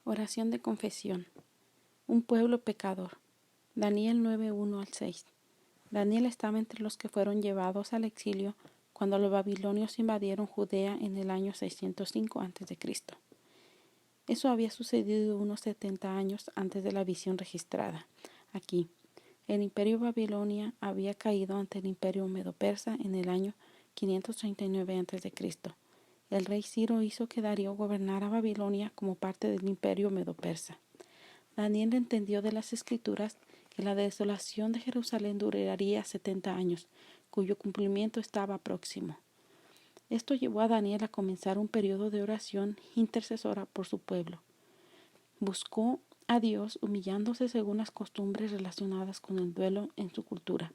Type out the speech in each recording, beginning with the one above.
Oración de confesión. Un pueblo pecador. Daniel 9:1 al 6. Daniel estaba entre los que fueron llevados al exilio cuando los babilonios invadieron Judea en el año 605 a.C. Eso había sucedido unos 70 años antes de la visión registrada. Aquí, el imperio Babilonia había caído ante el imperio medo-persa en el año 539 a.C. El rey Ciro hizo que Darío gobernara Babilonia como parte del imperio medo-persa. Daniel entendió de las escrituras que la desolación de Jerusalén duraría 70 años, cuyo cumplimiento estaba próximo. Esto llevó a Daniel a comenzar un periodo de oración intercesora por su pueblo. Buscó a Dios humillándose según las costumbres relacionadas con el duelo en su cultura: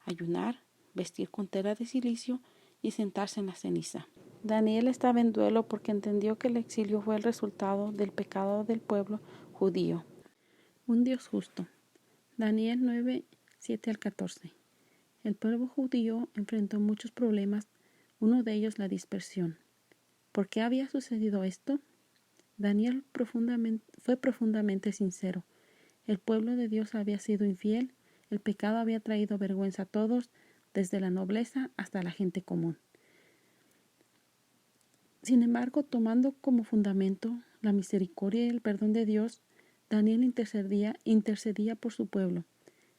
ayunar, vestir con tela de cilicio y sentarse en la ceniza. Daniel estaba en duelo porque entendió que el exilio fue el resultado del pecado del pueblo judío. Un Dios justo. Daniel 9, 7 al 14. El pueblo judío enfrentó muchos problemas, uno de ellos la dispersión. ¿Por qué había sucedido esto? Daniel fue profundamente sincero. El pueblo de Dios había sido infiel, el pecado había traído vergüenza a todos, desde la nobleza hasta la gente común. Sin embargo, tomando como fundamento la misericordia y el perdón de Dios, Daniel intercedía por su pueblo.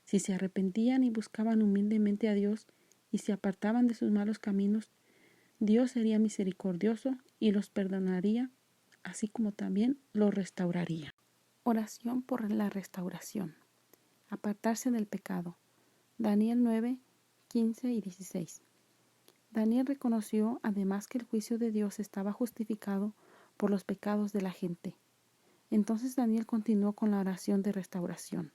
Si se arrepentían y buscaban humildemente a Dios y se apartaban de sus malos caminos, Dios sería misericordioso y los perdonaría, así como también los restauraría. Oración por la restauración. Apartarse del pecado. Daniel 9, 15 y 16. Daniel reconoció además que el juicio de Dios estaba justificado por los pecados de la gente. Entonces Daniel continuó con la oración de restauración.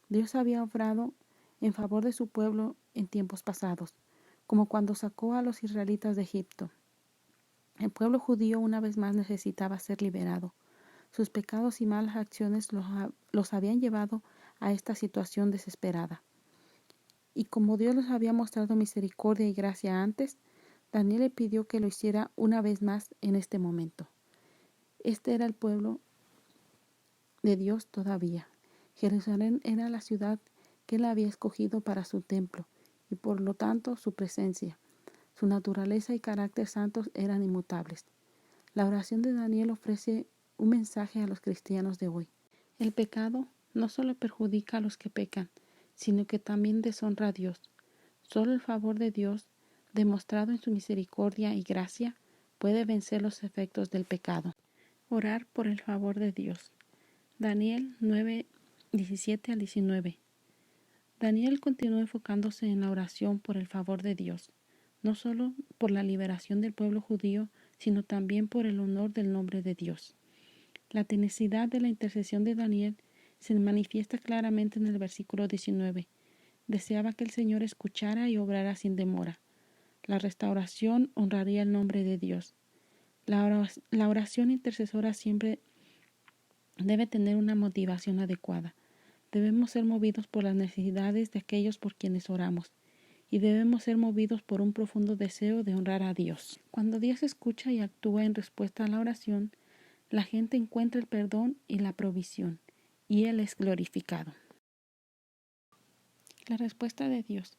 Dios había obrado en favor de su pueblo en tiempos pasados, como cuando sacó a los israelitas de Egipto. El pueblo judío una vez más necesitaba ser liberado. Sus pecados y malas acciones los habían llevado a esta situación desesperada. Y como Dios les había mostrado misericordia y gracia antes, Daniel le pidió que lo hiciera una vez más en este momento. Este era el pueblo de Dios todavía. Jerusalén era la ciudad que él había escogido para su templo y por lo tanto su presencia. Su naturaleza y carácter santos eran inmutables. La oración de Daniel ofrece un mensaje a los cristianos de hoy. El pecado no solo perjudica a los que pecan, sino que también deshonra a Dios. Solo el favor de Dios, demostrado en su misericordia y gracia, puede vencer los efectos del pecado. Orar por el favor de Dios. Daniel 9, 17 al 19. Daniel continuó enfocándose en la oración por el favor de Dios, no solo por la liberación del pueblo judío, sino también por el honor del nombre de Dios. La tenacidad de la intercesión de Daniel se manifiesta claramente en el versículo 19. Deseaba que el Señor escuchara y obrara sin demora. La restauración honraría el nombre de Dios. La oración intercesora siempre debe tener una motivación adecuada. Debemos ser movidos por las necesidades de aquellos por quienes oramos y debemos ser movidos por un profundo deseo de honrar a Dios. Cuando Dios escucha y actúa en respuesta a la oración, la gente encuentra el perdón y la provisión, y Él es glorificado. La respuesta de Dios.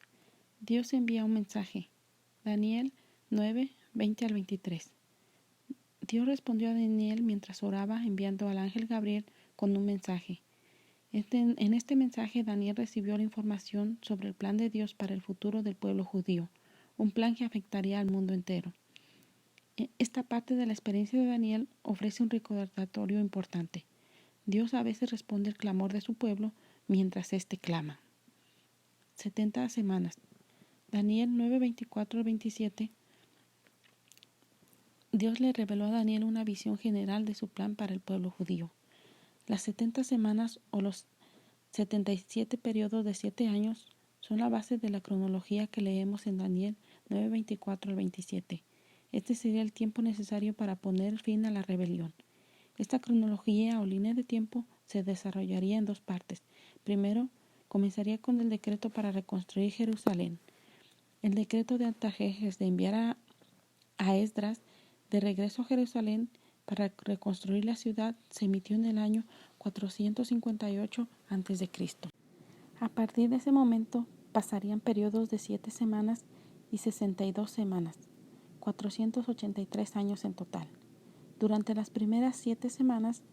Dios envía un mensaje. Daniel 9, 20 al 23. Dios respondió a Daniel mientras oraba enviando al ángel Gabriel con un mensaje. En este mensaje Daniel recibió la información sobre el plan de Dios para el futuro del pueblo judío, un plan que afectaría al mundo entero. Esta parte de la experiencia de Daniel ofrece un recordatorio importante. Dios a veces responde al clamor de su pueblo mientras éste clama. 70 semanas. Daniel 9, 24 al 27. Dios le reveló a Daniel una visión general de su plan para el pueblo judío. Las 70 semanas o los 77 periodos de 7 años son la base de la cronología que leemos en Daniel 9, 24 al 27. Este sería el tiempo necesario para poner fin a la rebelión. Esta cronología o línea de tiempo se desarrollaría en dos partes. Primero, comenzaría con el decreto para reconstruir Jerusalén. El decreto de Artajerjes de enviar a Esdras de regreso a Jerusalén para reconstruir la ciudad se emitió en el año 458 a.C. A partir de ese momento pasarían periodos de 7 semanas y 62 semanas, 483 años en total. Durante las primeras 7 semanas,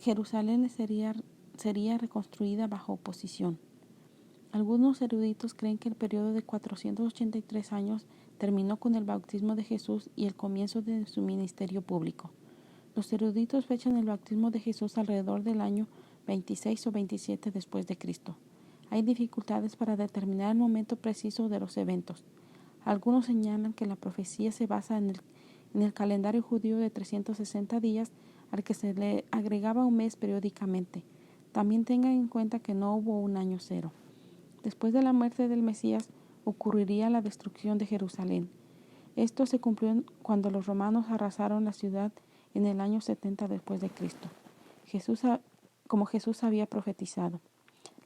Jerusalén sería reconstruida bajo oposición. Algunos eruditos creen que el periodo de 483 años terminó con el bautismo de Jesús y el comienzo de su ministerio público. Los eruditos fechan el bautismo de Jesús alrededor del año 26 o 27 después de Cristo. Hay dificultades para determinar el momento preciso de los eventos. Algunos señalan que la profecía se basa en el calendario judío de 360 días al que se le agregaba un mes periódicamente. También tengan en cuenta que no hubo un año cero. Después de la muerte del Mesías ocurriría la destrucción de Jerusalén. Esto se cumplió cuando los romanos arrasaron la ciudad en el año 70 después de Cristo, como Jesús había profetizado.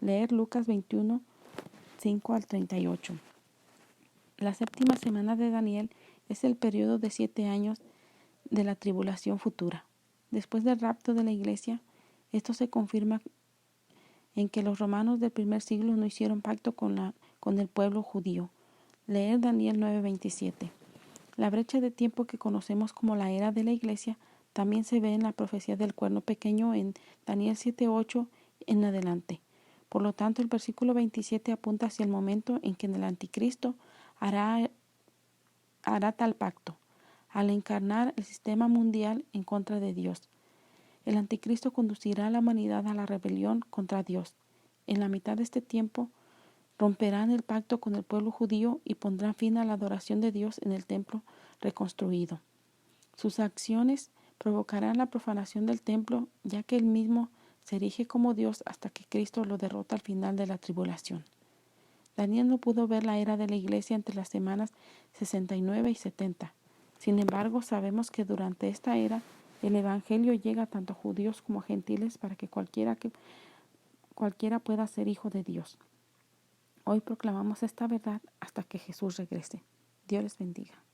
Leer Lucas 21, 5 al 38. La séptima semana de Daniel es el periodo de 7 años de la tribulación futura. Después del rapto de la iglesia, esto se confirma en que los romanos del primer siglo no hicieron pacto con el pueblo judío. Leer Daniel 9:27. La brecha de tiempo que conocemos como la era de la iglesia también se ve en la profecía del cuerno pequeño en Daniel 7:8 en adelante. Por lo tanto, el versículo 27 apunta hacia el momento en que el anticristo hará tal pacto, al encarnar el sistema mundial en contra de Dios. El anticristo conducirá a la humanidad a la rebelión contra Dios. En la mitad de este tiempo romperán el pacto con el pueblo judío y pondrán fin a la adoración de Dios en el templo reconstruido. Sus acciones provocarán la profanación del templo, ya que él mismo se erige como Dios hasta que Cristo lo derrota al final de la tribulación. Daniel no pudo ver la era de la iglesia entre las semanas 69 y 70. Sin embargo, sabemos que durante esta era el evangelio llega tanto a judíos como a gentiles para que cualquiera pueda ser hijo de Dios. Hoy proclamamos esta verdad hasta que Jesús regrese. Dios les bendiga.